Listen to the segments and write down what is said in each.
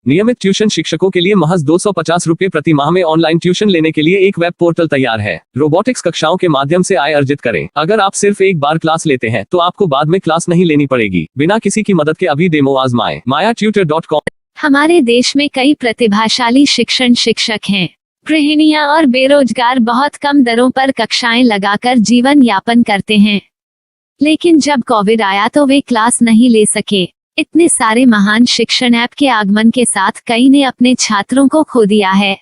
नियमित ट्यूशन शिक्षकों के लिए महज 250 रुपए प्रति माह में ऑनलाइन ट्यूशन लेने के लिए एक वेब पोर्टल तैयार है। रोबोटिक्स कक्षाओं के माध्यम से आय अर्जित करें। अगर आप सिर्फ एक बार क्लास लेते हैं तो आपको बाद में क्लास नहीं लेनी पड़ेगी। बिना किसी की मदद के अभी डेमो आजमाएं। mayatutor.com। हमारे देश में कई प्रतिभाशाली शिक्षक हैं। गृहिणियां और बेरोजगार बहुत कम दरों पर कक्षाएं लगाकर जीवन यापन करते हैं, लेकिन जब कोविड आया तो वे क्लास नहीं ले सके। इतने सारे महान शिक्षण ऐप के आगमन के साथ कई ने अपने छात्रों को खो दिया है।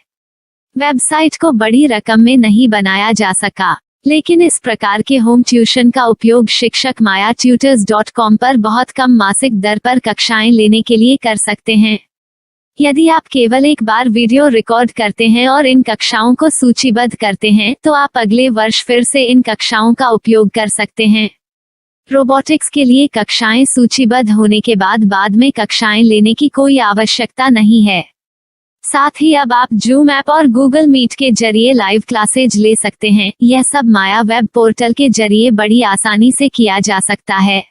वेबसाइट को बड़ी रकम में नहीं बनाया जा सका, लेकिन इस प्रकार के होम ट्यूशन का उपयोग शिक्षक mayatutors.com पर बहुत कम मासिक दर पर कक्षाएं लेने के लिए कर सकते हैं। यदि आप केवल एक बार वीडियो रिकॉर्ड करते हैं और इन कक्षाओं को सूचीबद्ध करते हैं तो आप अगले वर्ष फिर से इन कक्षाओं का उपयोग कर सकते हैं। रोबोटिक्स के लिए कक्षाएं सूचीबद्ध होने के बाद में कक्षाएं लेने की कोई आवश्यकता नहीं है। साथ ही अब आप जूम ऐप और गूगल मीट के जरिए लाइव क्लासेज ले सकते हैं। यह सब माया वेब पोर्टल के जरिए बड़ी आसानी से किया जा सकता है।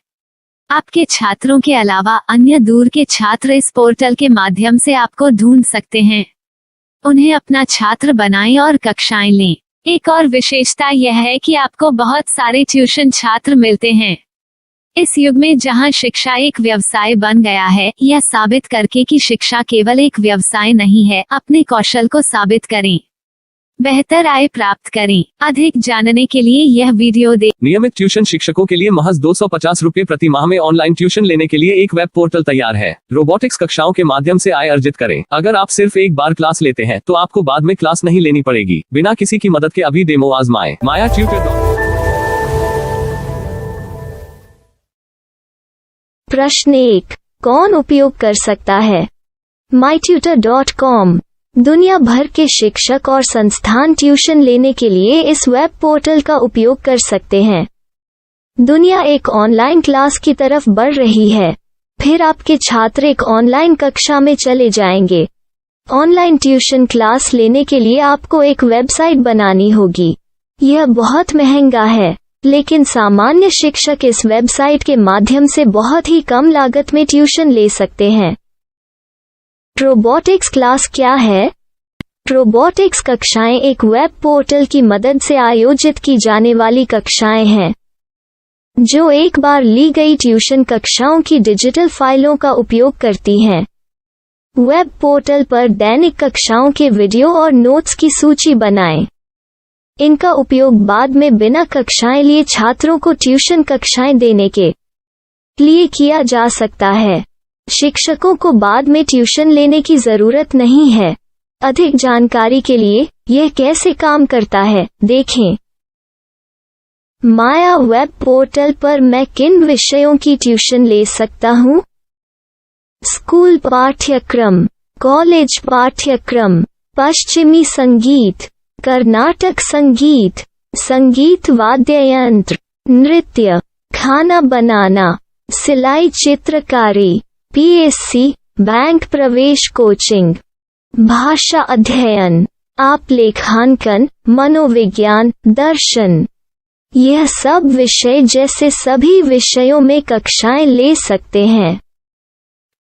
आपके छात्रों के अलावा अन्य दूर के छात्र इस पोर्टल के माध्यम से आपको ढूंढ सकते हैं। उन्हें अपना छात्र बनाएं और कक्षाएं लें। एक और विशेषता यह है कि आपको बहुत सारे ट्यूशन छात्र मिलते हैं। इस युग में जहां शिक्षा एक व्यवसाय बन गया है, यह साबित करके कि शिक्षा केवल एक व्यवसाय नहीं है, अपने कौशल को साबित करें, बेहतर आय प्राप्त करें। अधिक जानने के लिए यह वीडियो देखें। नियमित ट्यूशन शिक्षकों के लिए महज 250 रुपए प्रति माह में ऑनलाइन ट्यूशन लेने के लिए एक वेब पोर्टल तैयार है। रोबोटिक्स कक्षाओं के माध्यम से आय अर्जित करें। अगर आप सिर्फ एक बार क्लास लेते हैं तो आपको बाद में क्लास नहीं लेनी पड़ेगी। बिना किसी की मदद के अभी डेमो आजमाएं। mayatutor.com। प्रश्न 1, कौन उपयोग कर सकता है? mytutor.com दुनिया भर के शिक्षक और संस्थान ट्यूशन लेने के लिए इस वेब पोर्टल का उपयोग कर सकते हैं। दुनिया एक ऑनलाइन क्लास की तरफ बढ़ रही है। फिर आपके छात्र एक ऑनलाइन कक्षा में चले जाएंगे। ऑनलाइन ट्यूशन क्लास लेने के लिए आपको एक वेबसाइट बनानी होगी। यह बहुत महंगा है, लेकिन सामान्य शिक्षक इस वेबसाइट के माध्यम से बहुत ही कम लागत में ट्यूशन ले सकते हैं। रोबोटिक्स क्लास क्या है? रोबोटिक्स कक्षाएं एक वेब पोर्टल की मदद से आयोजित की जाने वाली कक्षाएं हैं, जो एक बार ली गई ट्यूशन कक्षाओं की डिजिटल फाइलों का उपयोग करती हैं। वेब पोर्टल पर दैनिक कक्षाओं के वीडियो और नोट्स की सूची बनाएं। इनका उपयोग बाद में बिना कक्षाएं लिए छात्रों को ट्यूशन कक्षाएं देने के लिए किया जा सकता है। शिक्षकों को बाद में ट्यूशन लेने की जरूरत नहीं है। अधिक जानकारी के लिए यह कैसे काम करता है, देखें। माया वेब पोर्टल पर मैं किन विषयों की ट्यूशन ले सकता हूँ? स्कूल पाठ्यक्रम, कॉलेज पाठ्यक्रम, पश्चिमी संगीत, कर्नाटक संगीत, संगीत वाद्य यंत्र, नृत्य, खाना बनाना, सिलाई चित्रकारी, पीएससी, बैंक प्रवेश कोचिंग, भाषा अध्ययन, आप लेखांकन, मनोविज्ञान, दर्शन। यह सब विषय जैसे सभी विषयों में कक्षाएं ले सकते हैं।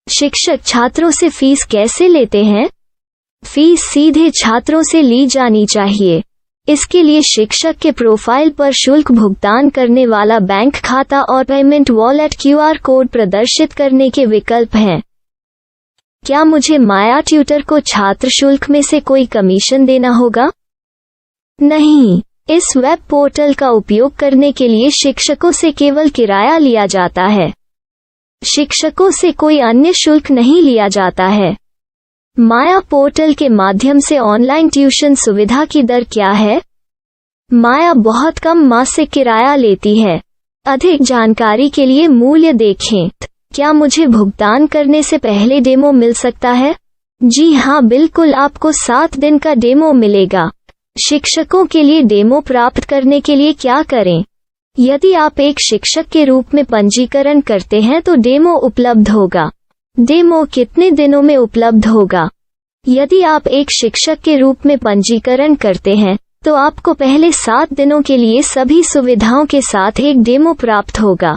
शिक्षक छात्रों से फीस कैसे लेते हैं? फीस सीधे छात्रों से ली जानी चाहिए। इसके लिए शिक्षक के प्रोफाइल पर शुल्क भुगतान करने वाला बैंक खाता और पेमेंट वॉलेट क्यूआर कोड प्रदर्शित करने के विकल्प हैं। क्या मुझे माया ट्यूटर को छात्र शुल्क में से कोई कमीशन देना होगा? नहीं, इस वेब पोर्टल का उपयोग करने के लिए शिक्षकों से केवल किराया लिया जाता है। शिक्षकों से कोई अन्य शुल्क नहीं लिया जाता है। माया पोर्टल के माध्यम से ऑनलाइन ट्यूशन सुविधा की दर क्या है? माया बहुत कम मासिक किराया लेती है। अधिक जानकारी के लिए मूल्य देखें। क्या मुझे भुगतान करने से पहले डेमो मिल सकता है? जी हाँ, बिल्कुल, आपको 7 दिन का डेमो मिलेगा। शिक्षकों के लिए डेमो प्राप्त करने के लिए क्या करें? यदि आप एक शिक्षक के रूप में पंजीकरण करते हैं तो डेमो उपलब्ध होगा। डेमो कितने दिनों में उपलब्ध होगा? यदि आप एक शिक्षक के रूप में पंजीकरण करते हैं तो आपको पहले 7 दिनों के लिए सभी सुविधाओं के साथ एक डेमो प्राप्त होगा।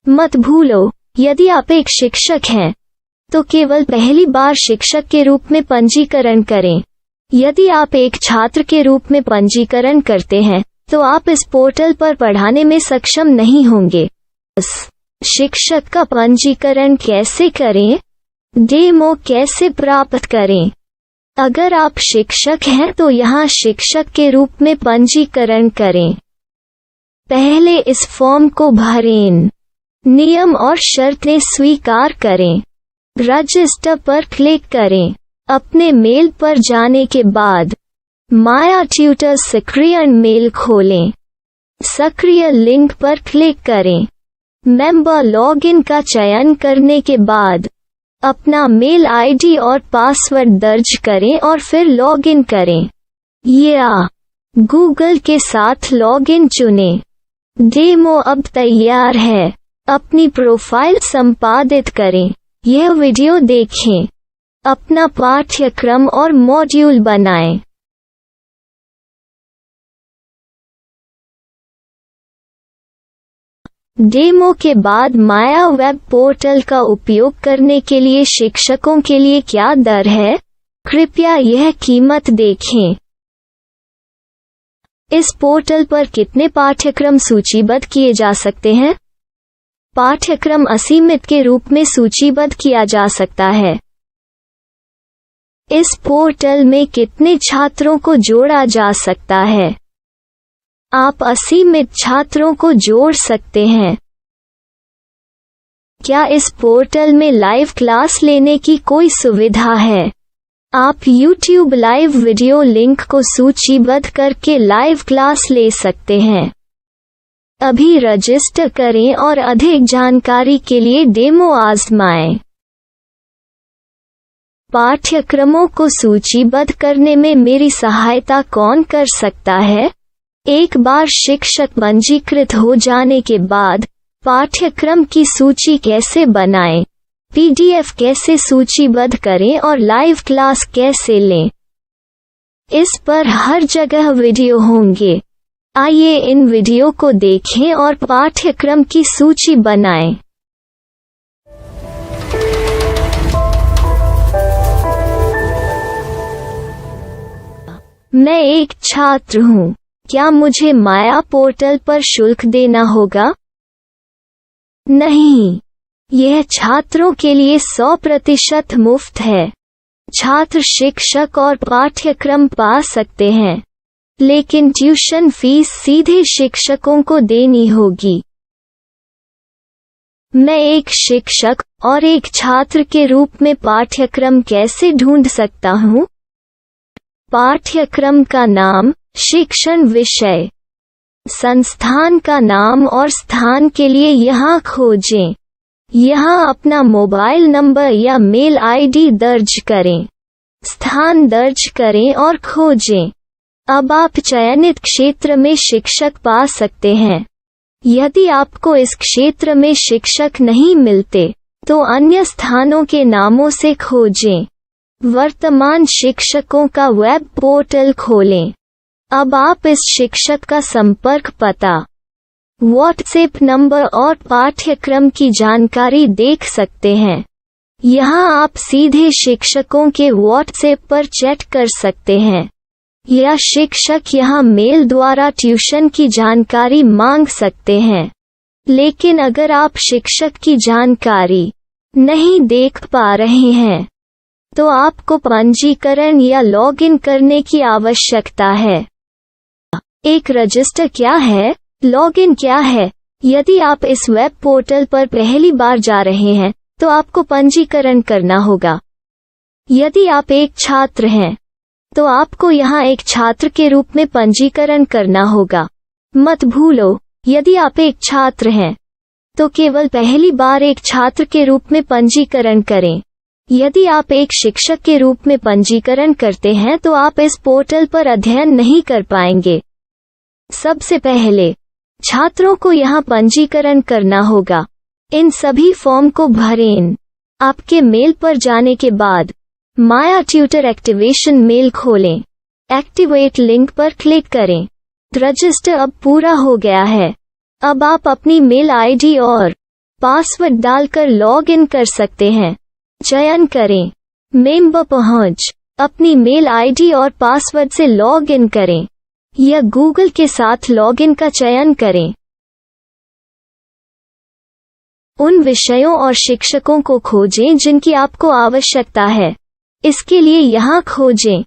मत भूलो, यदि आप एक शिक्षक हैं तो केवल पहली बार शिक्षक के रूप में पंजीकरण करें। यदि आप एक छात्र के रूप में पंजीकरण करते हैं तो आप इस पोर्टल पर पढ़ाने में सक्षम नहीं होंगे। शिक्षक का पंजीकरण कैसे करें? डेमो कैसे प्राप्त करें? अगर आप शिक्षक हैं तो यहाँ शिक्षक के रूप में पंजीकरण करें। पहले इस फॉर्म को भरें। नियम और शर्तें स्वीकार करें। रजिस्टर पर क्लिक करें। अपने मेल पर जाने के बाद माया ट्यूटर सक्रिय मेल खोलें। सक्रिय लिंक पर क्लिक करें। मेंबर लॉगिन का चयन करने के बाद अपना मेल आईडी और पासवर्ड दर्ज करें और फिर लॉगिन करें या गूगल के साथ लॉगिन चुनें। डेमो अब तैयार है। अपनी प्रोफाइल संपादित करें। यह वीडियो देखें। अपना पाठ्यक्रम और मॉड्यूल बनाएं। डेमो के बाद माया वेब पोर्टल का उपयोग करने के लिए शिक्षकों के लिए क्या दर है? कृपया यह कीमत देखें। इस पोर्टल पर कितने पाठ्यक्रम सूचीबद्ध किए जा सकते हैं? पाठ्यक्रम असीमित के रूप में सूचीबद्ध किया जा सकता है। इस पोर्टल में कितने छात्रों को जोड़ा जा सकता है? आप असीमित छात्रों को जोड़ सकते हैं। क्या इस पोर्टल में लाइव क्लास लेने की कोई सुविधा है? आप YouTube लाइव वीडियो लिंक को सूचीबद्ध करके लाइव क्लास ले सकते हैं। अभी रजिस्टर करें और अधिक जानकारी के लिए डेमो आजमाएं। पाठ्यक्रमों को सूचीबद्ध करने में मेरी सहायता कौन कर सकता है? एक बार शिक्षक पंजीकृत हो जाने के बाद पाठ्यक्रम की सूची कैसे बनाएं, PDF कैसे सूचीबद्ध करें और लाइव क्लास कैसे लें, इस पर हर जगह वीडियो होंगे। आइए इन वीडियो को देखें और पाठ्यक्रम की सूची बनाएं। मैं एक छात्र हूँ। क्या मुझे माया पोर्टल पर शुल्क देना होगा? नहीं, यह छात्रों के लिए 100% मुफ्त है। छात्र शिक्षक और पाठ्यक्रम पा सकते हैं, लेकिन ट्यूशन फीस सीधे शिक्षकों को देनी होगी। मैं एक शिक्षक और एक छात्र के रूप में पाठ्यक्रम कैसे ढूंढ सकता हूँ? पाठ्यक्रम का नाम, शिक्षण विषय, संस्थान का नाम और स्थान के लिए यहाँ खोजें। यहाँ अपना मोबाइल नंबर या मेल आईडी दर्ज करें। स्थान दर्ज करें और खोजें। अब आप चयनित क्षेत्र में शिक्षक पा सकते हैं। यदि आपको इस क्षेत्र में शिक्षक नहीं मिलते, तो अन्य स्थानों के नामों से खोजें। वर्तमान शिक्षकों का वेब पोर्टल खोलें। अब आप इस शिक्षक का संपर्क पता, व्हाट्सएप नंबर और पाठ्यक्रम की जानकारी देख सकते हैं। यहाँ आप सीधे शिक्षकों के व्हाट्सएप पर चैट कर सकते हैं या शिक्षक यहाँ मेल द्वारा ट्यूशन की जानकारी मांग सकते हैं। लेकिन अगर आप शिक्षक की जानकारी नहीं देख पा रहे हैं, तो आपको पंजीकरण या लॉगिन करने की आवश्यकता है। एक रजिस्टर क्या है? लॉगिन क्या है? यदि आप इस वेब पोर्टल पर पहली बार जा रहे हैं, तो आपको पंजीकरण करना होगा। यदि आप एक छात्र हैं, तो आपको यहाँ एक छात्र के रूप में पंजीकरण करना होगा। मत भूलो, यदि आप एक छात्र हैं, तो केवल पहली बार एक छात्र के रूप में पंजीकरण करें। यदि आप एक शिक्षक के रूप में पंजीकरण करते हैं तो आप इस पोर्टल पर अध्ययन नहीं कर पाएंगे। सबसे पहले छात्रों को यहाँ पंजीकरण करना होगा। इन सभी फॉर्म को भरें। आपके मेल पर जाने के बाद माया ट्यूटर एक्टिवेशन मेल खोलें। एक्टिवेट लिंक पर क्लिक करें। रजिस्टर अब पूरा हो गया है। अब आप अपनी मेल आईडी और पासवर्ड डालकर लॉग इन कर सकते हैं। चयन करें। मेंबर पहुंच। अपनी मेल आईडी और पासवर्ड से लॉग इन करें या गूगल के साथ लॉगिन का चयन करें। उन विषयों और शिक्षकों को खोजें जिनकी आपको आवश्यकता है। इसके लिए यहाँ खोजें।